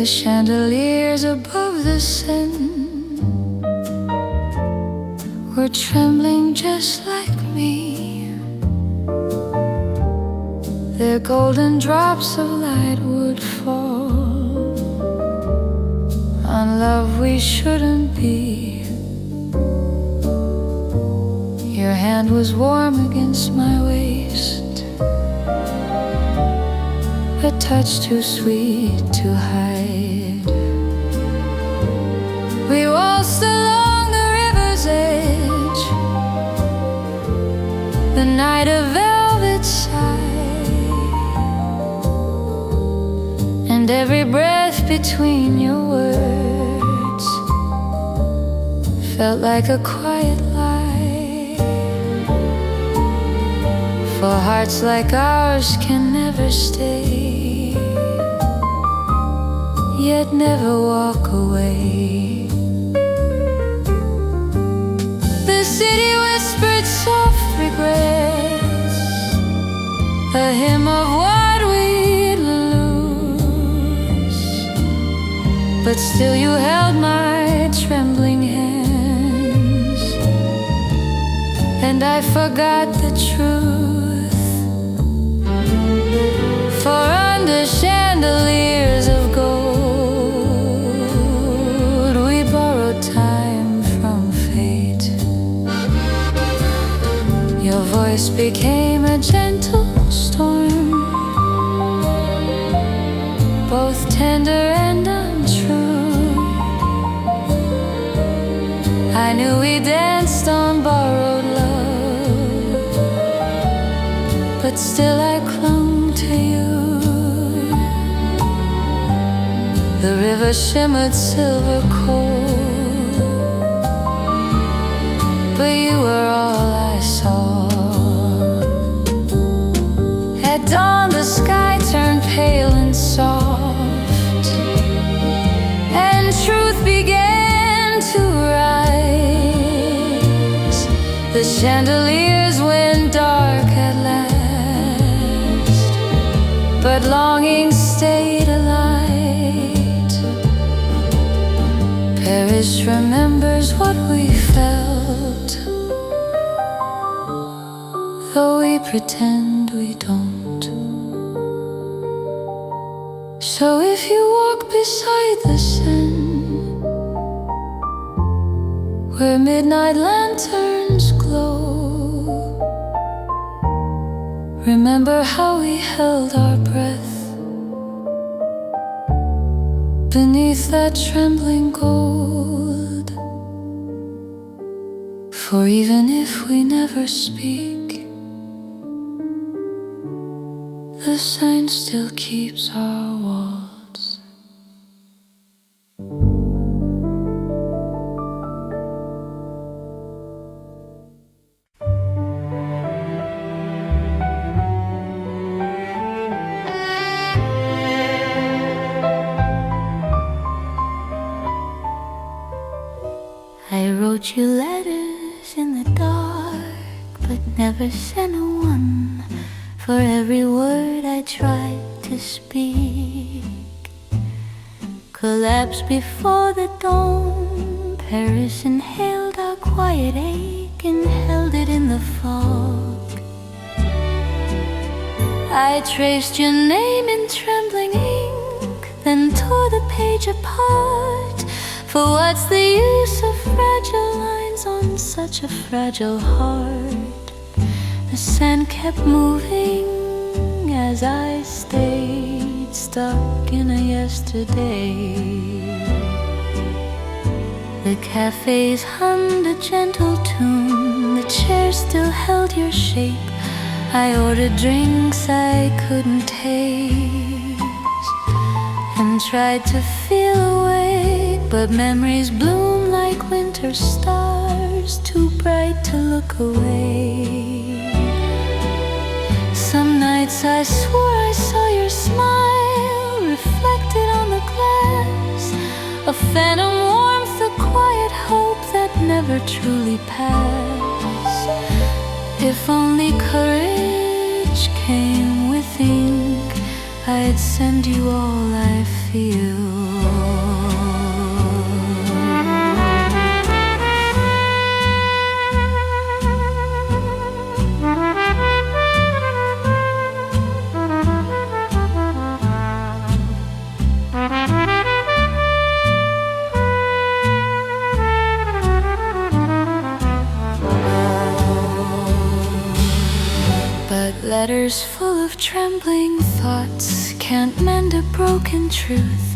The chandeliers above the sun were trembling just like me. Their golden drops of light would fall on love we shouldn't be. Your hand was warm against my waist, a touch too sweet to hide. We waltzed along the river's edge, the night of velvet sigh, and every breath between your words felt like a quiet lie. For hearts like ours can never stay, yet never walk away. The city whispered soft regrets, a hymn of what we'd lose, but still you held my trembling hands, and I forgot the truth. For under chandeliers of gold, we borrowed time from fate. Your voice became a gentle storm, both tender and untrue. I knew we danced on borrowed love, but still I clung to you. The river shimmered silver cold, but you were all I saw. At dawn the sky turned pale and soft, and truth began to rise. The chandeliers went dark at last, but longing stayed alive. Paris remembers what we felt, though we pretend we don't. So if you walk beside the Seine, where midnight lanterns glow, remember how we held our breath beneath that trembling gold. For even if we never speak, the sign still keeps our waltz. I wrote you letters in the dark, but never sent a one. For every word I tried to speak collapsed before the dawn. Paris inhaled our quiet ache and held it in the fog. I traced your name in trembling ink, then tore the page apart. For what's the use of fragile lines on such a fragile heart? The sand kept moving as I stayed stuck in a yesterday. The cafes hummed a gentle tune, the chairs still held your shape. I ordered drinks I couldn't taste and tried to feel awake, but memories bloom like winter stars, too bright to look away. Some nights I swore I saw your smile reflected on the glass, a phantom warmth, a quiet hope that never truly passed. If only courage came with ink, I'd send you all I feel. Letters full of trembling thoughts can't mend a broken truth,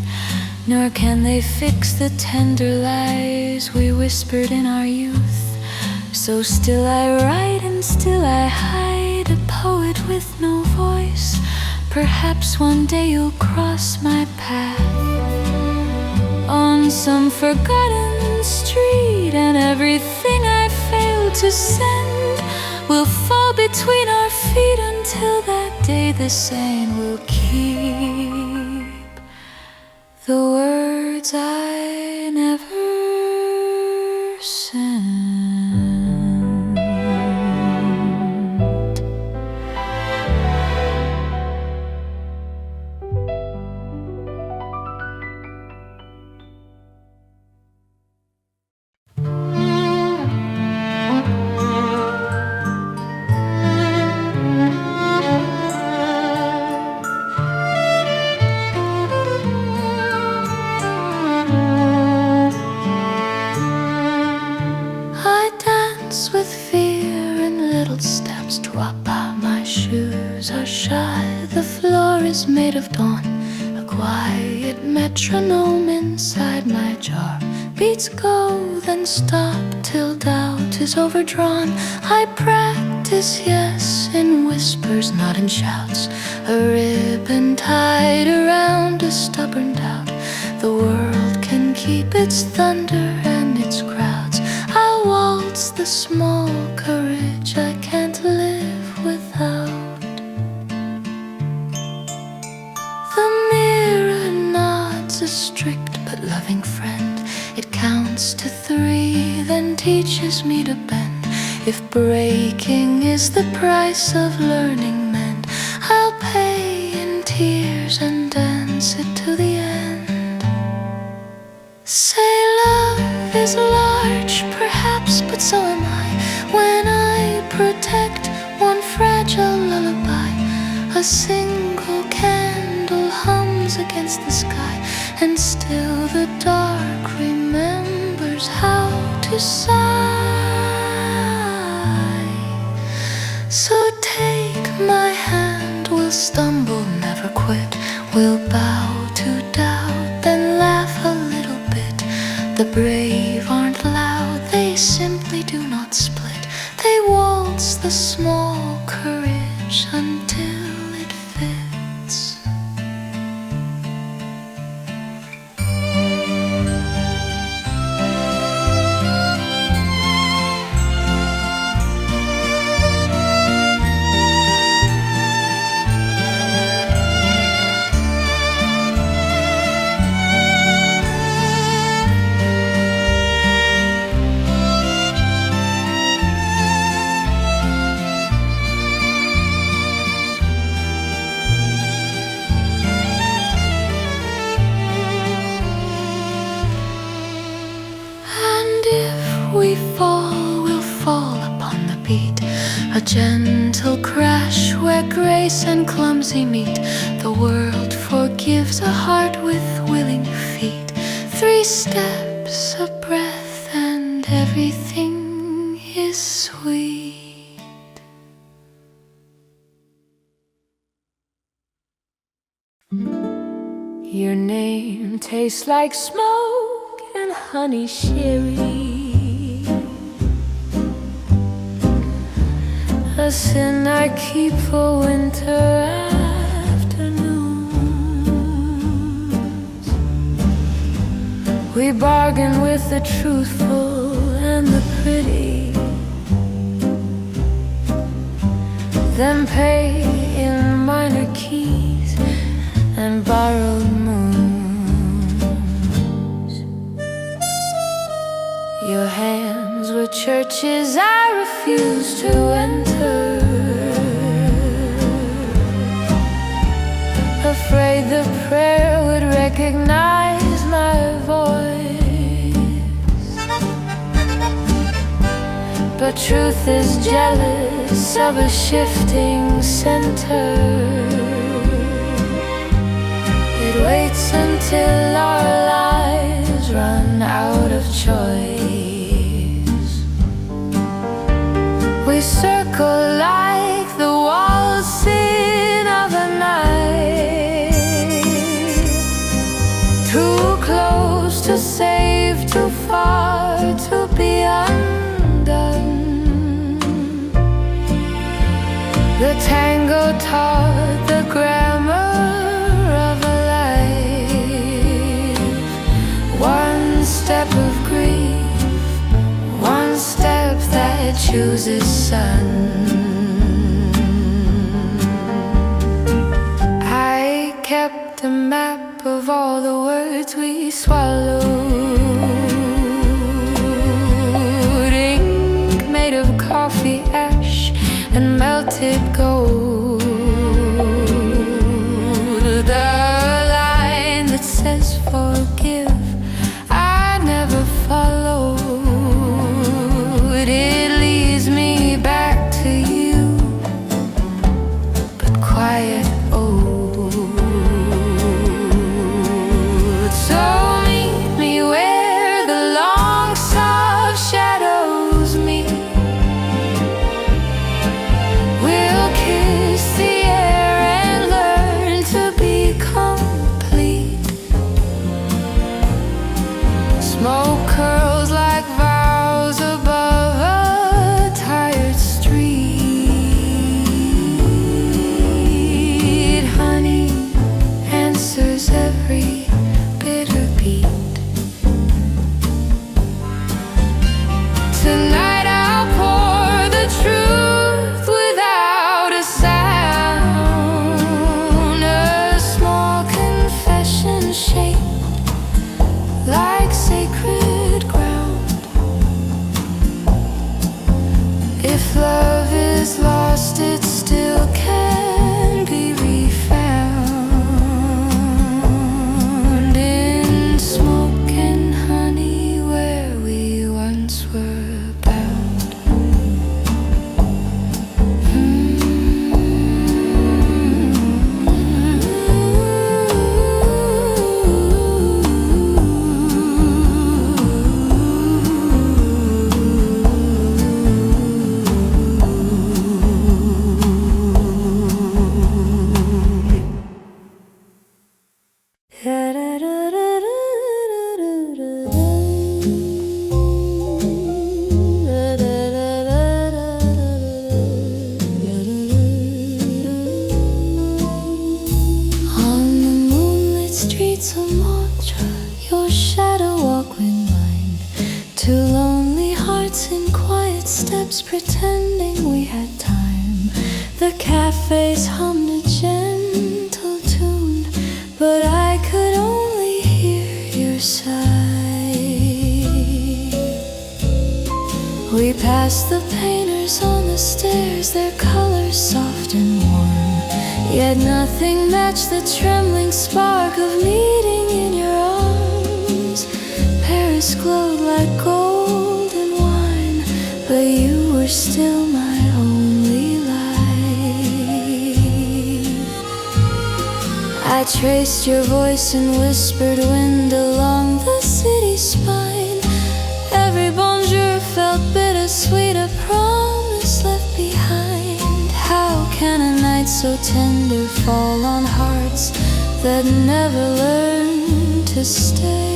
nor can they fix the tender lies we whispered in our youth. So still I write and still I hide, a poet with no voice. Perhaps one day you'll cross my path on some forgotten street, and everything I failed to send will fall between our feet until that day the sand will keep the words I never sent. With fear and little steps drop out, my shoes are shy. The floor is made of dawn, a quiet metronome inside my jar. Beats go, then stop till doubt is overdrawn. I practice, yes, in whispers, not in shouts. A ribbon tied around a stubborn doubt. The world can keep its thunder and its crowds. I'll waltz the small courage I can't live without. The mirror nods, a strict but loving friend. It counts to 3, then teaches me to bend. If breaking is the price of learning mend, I'll pay in tears and dance it to the end. Say love is large, perhaps, but so am I. When I protect one fragile lullaby, a single candle hums against the sky, and still the dark remembers how to sigh. So take my hand, we'll stumble, never quit. We'll bow to doubt, then laugh a little bit. The brave aren't loud, they simply do not split. They waltz the small courage until it fits. We fall, we'll fall upon the beat, a gentle crash where grace and clumsy meet. The world forgives a heart with willing feet. 3 steps, a breath, and everything is sweet. Your name tastes like smoke and honey sherry, a sin I keep for winter afternoons. We bargain with the truthful and the pretty, then pay in minor keys and borrowed moons. Your hands were churches I refused to enter, afraid the prayer would recognize my voice. But truth is jealous of a shifting center. It waits until our lives run out of choice. We circle like the walls The tango taught the grammar of a life. One step of grief, one step that chooses sun. I kept a map of all the words we swallowed, ink made of coffee ash and melted gold. The line that says forgive, I never followed. It leads me back to you, but quiet old. So meet me where the long soft shadows meet. We'll kiss the air and learn to be complete. Smoke curls like vows above a tired street. Honey answers every bitter beat. Tonight I'll pour the truth without a sound, a small confession shaped like sacred ground. If love is lost, it still can be refound in smoke and honey where we once were bound. On the moonlit streets of Mantra, your shadow walked with mine. Two lonely hearts in quiet steps, pretending we had time. The cafes hummed a gentle tune, but I could only hear your sigh. We passed the painters on the stairs, their colors soft and warm, yet nothing matched the trembling spark of meeting in your arms. Paris glowed like golden wine, but you were still my only light. I traced your voice in whispered wind along the city spine. Every bonjour felt bittersweet, a promise left behind. How can a night so tender fall on hearts that never learn to stay?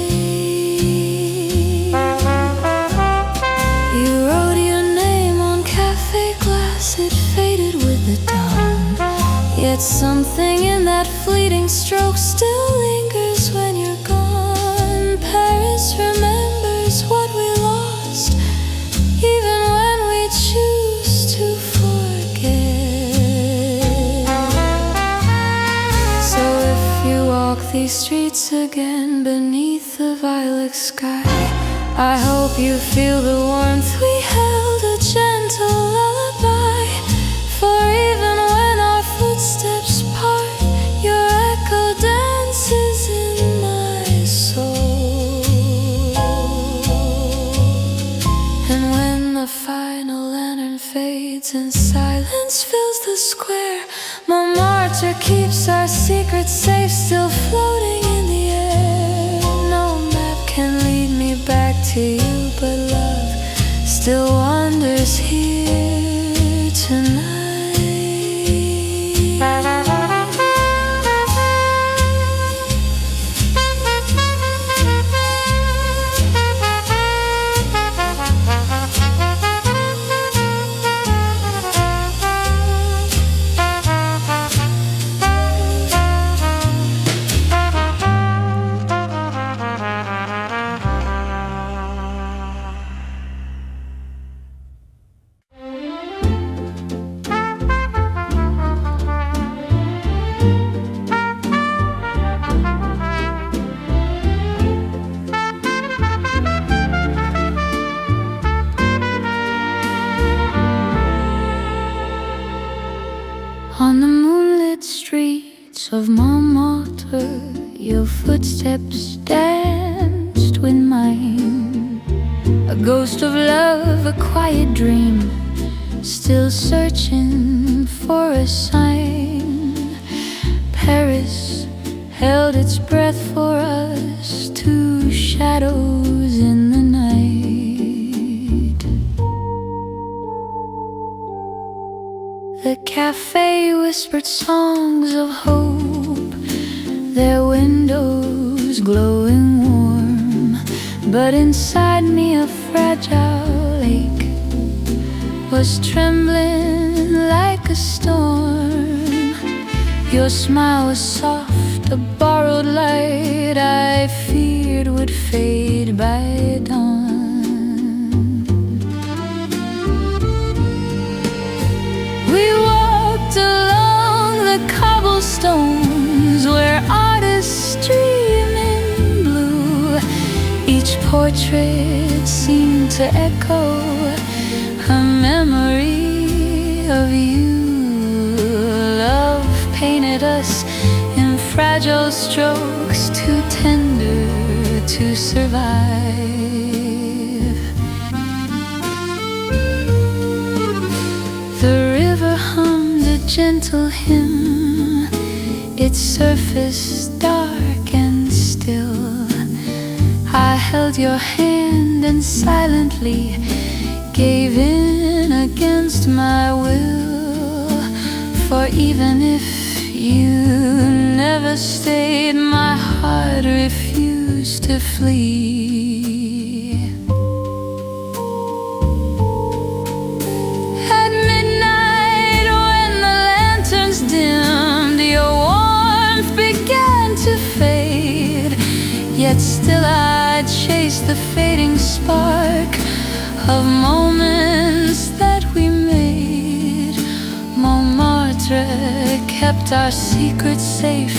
You wrote your name on cafe glass, it faded with the dawn. Yet something in that fleeting stroke still lingers when you're gone. Paris remembers what we lost, even when we choose to forget. So if you walk these streets again beneath the violet sky, I hope you feel the warmth we held, a gentle lullaby. For even when our footsteps part, your echo dances in my soul. And when the final lantern fades and silence fills the square, Montmartre keeps our secret safe, still floating in the air. No map can lead me back to you, but love still wanders here tonight. On the moonlit streets of Montmartre, your footsteps danced with mine. A ghost of love, a quiet dream, still searching for a sign. Paris held its breath for us, two shadows in the night. The cafe whispered songs of hope, their windows glowing warm. But inside me a fragile ache was trembling like a storm. Your smile was soft, a borrowed light I feared would fade by dawn. We walked along the cobblestones where artists dream in blue. Each portrait seemed to echo a memory of you. Love painted us in fragile strokes, too tender to survive. The river hummed a gentle hymn, its surface dark and still. I held your hand and silently gave in against my will. For even if you never stayed, my heart refused to flee. At midnight, when the lanterns dimmed, your warmth began to fade. Yet still I chased the fading spark of moments that we made. Montmartre kept our secret safe,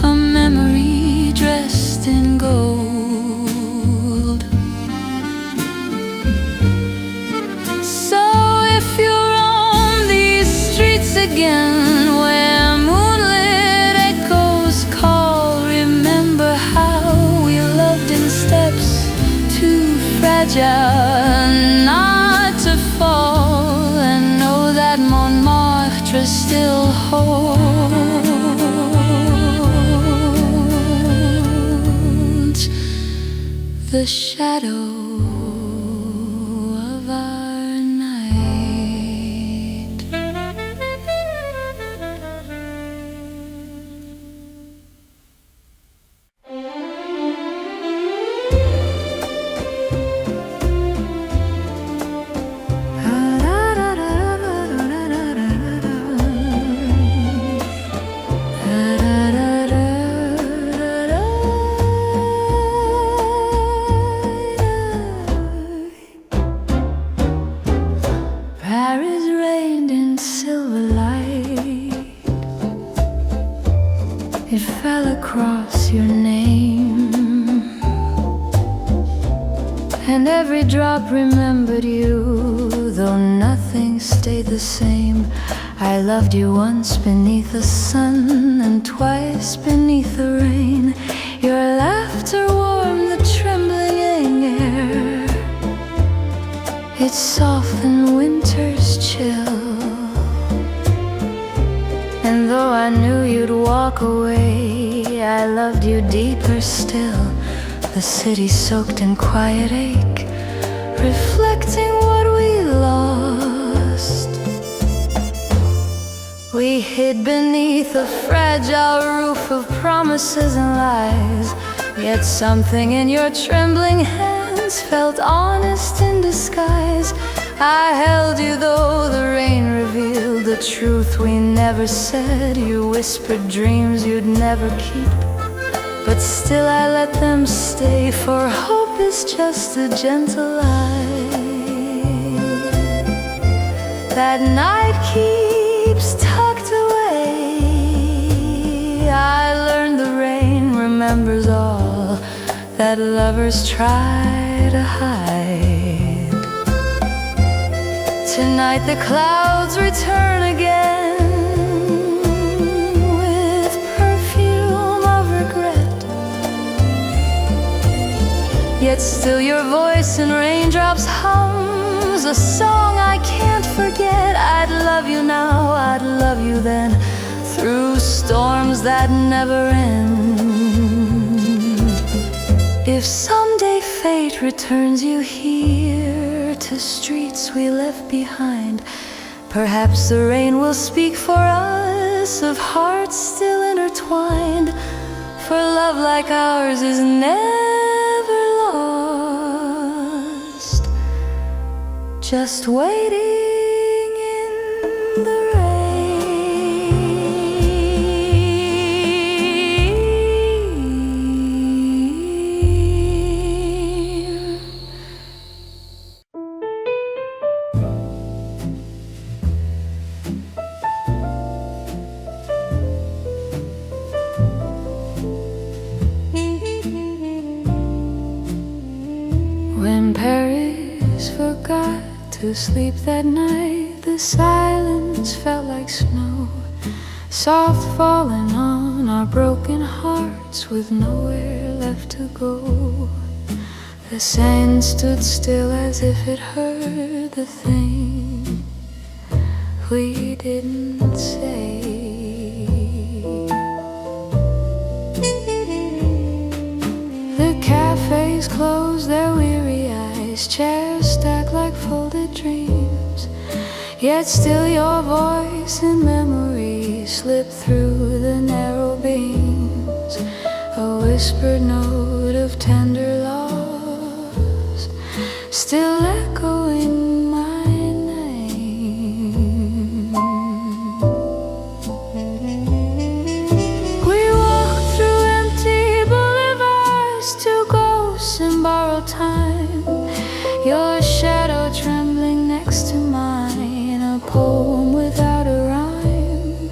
a memory dressed in gold. So if you roam these streets again, where moonlit echoes call, remember how we loved in steps too fragile not to fall, and know that Montmartre still holds the shadow of our night. Paris rained in silver light, it fell across your name, and every drop remembered you, though nothing stayed the same. I loved you once beneath the sun and twice beneath the rain. Your laughter warmed the trembling air, it softened winter's chill. And though I knew you'd walk away, I loved you deeper still. The city soaked in quiet ache, reflecting what we lost. We hid beneath a fragile roof of promises and lies, yet something in your trembling hands felt honest in disguise. I held you though the rain revealed the truth we never said. You whispered dreams you'd never keep, but still I let them stay, for hope is just a gentle lie that night keeps tucked away. I learned the rain remembers all that lovers try to hide. Tonight the clouds return again, a song I can't forget. I'd love you now, I'd love you then, through storms that never end. If someday fate returns you here to streets we left behind, perhaps the rain will speak for us of hearts still intertwined. For love like ours is never lost, just waiting in the rain. When Paris forgot to sleep that night, the silence felt like snow, soft falling on our broken hearts with nowhere left to go. The sand stood still as if it heard the thing we didn't say. The cafes closed their weary eyes, chairs stacked like folded dreams, yet still your voice in memory slipped through the narrow beams. A whispered note of tender loss, still echoing my name. We walked through empty boulevards to ghosts and borrowed time, your shadow trembling next to mine, a poem without a rhyme.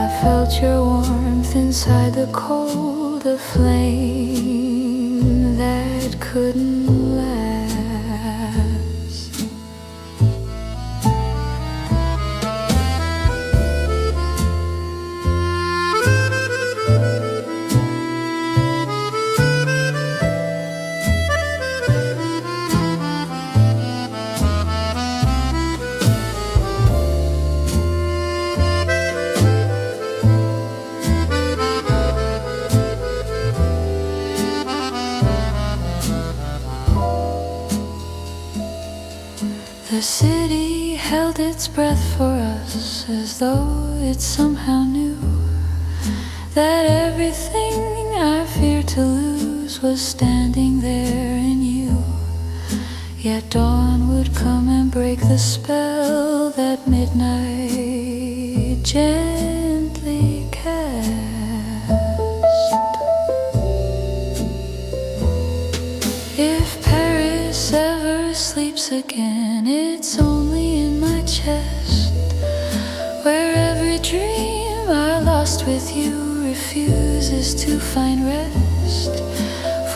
I felt your warmth inside the cold, a flame that couldn't last. The city held its breath for us, as though it somehow knew that everything I feared to lose was standing there in you. Yet dawn would come and break the spell that midnight gently cast. If Paris ever sleeps again, it's only in my chest, where every dream I lost with you refuses to find rest.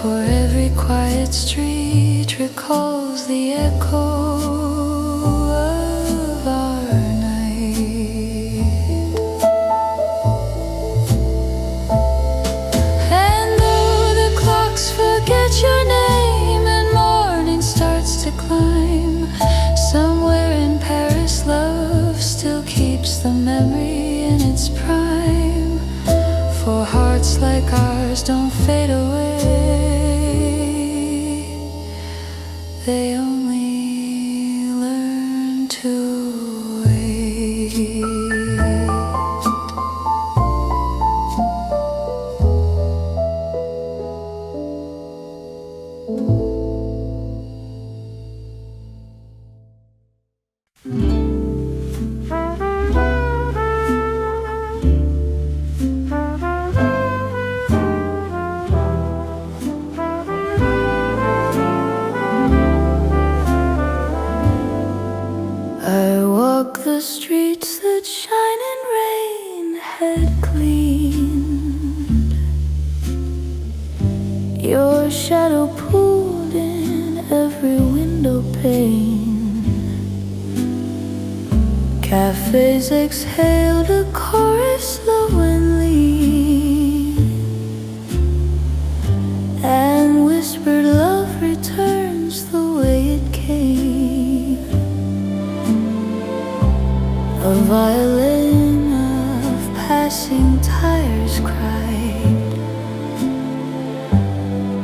For every quiet street recalls the echo of our night. And though the clocks forget your name and morning starts to climb, somewhere in Paris love still keeps the memory in its prime. For hearts like ours don't fade away, they only learn to wait. I walk the streets that shine in rain had cleaned. Your shadow pooled in every window pane. Cafes exhaled a chorus low and lean, and whispered love returns the way it came. violin of passing tires cried.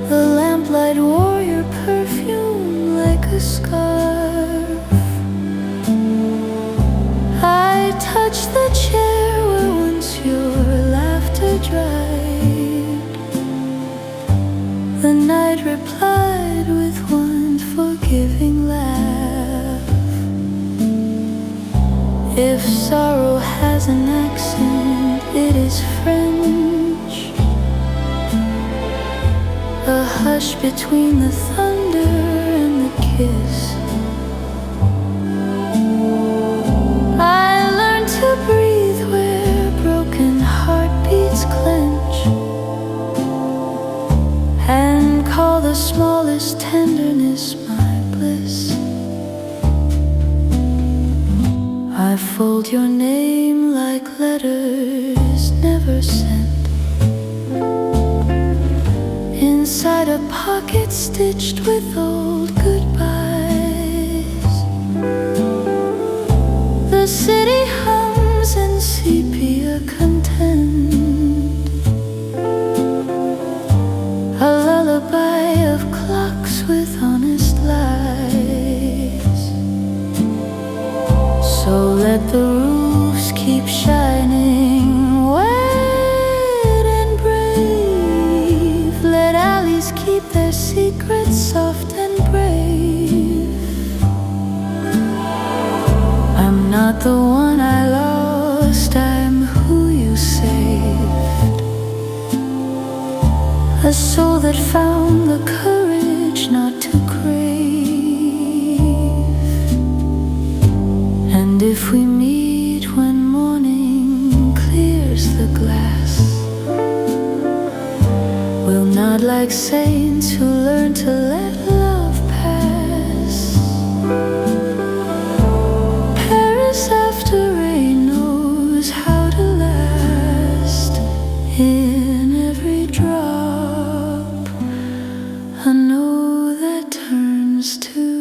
The lamplight wore your perfume like a scarf. I touched the chair where once your laughter dried. The night replied with one forgiving laugh. If sorrow has an accent, it is French. A hush between the thunder and the kiss. I learned to breathe where broken heartbeats clench, and call the smallest tenderness my bliss. I fold your name like letters never sent, inside a pocket stitched with old goodbyes. The city hums in sepia content, a lullaby of clocks with honest lies. So let the roofs keep shining wet and brave. Let alleys keep their secrets soft and brave. I'm not the one I lost, I'm who you saved. A soul that found the courage not to crave. And if we meet when morning clears the glass, we'll nod like saints who learn to let love pass. Paris after rain knows how to last. In every drop, a no that turns to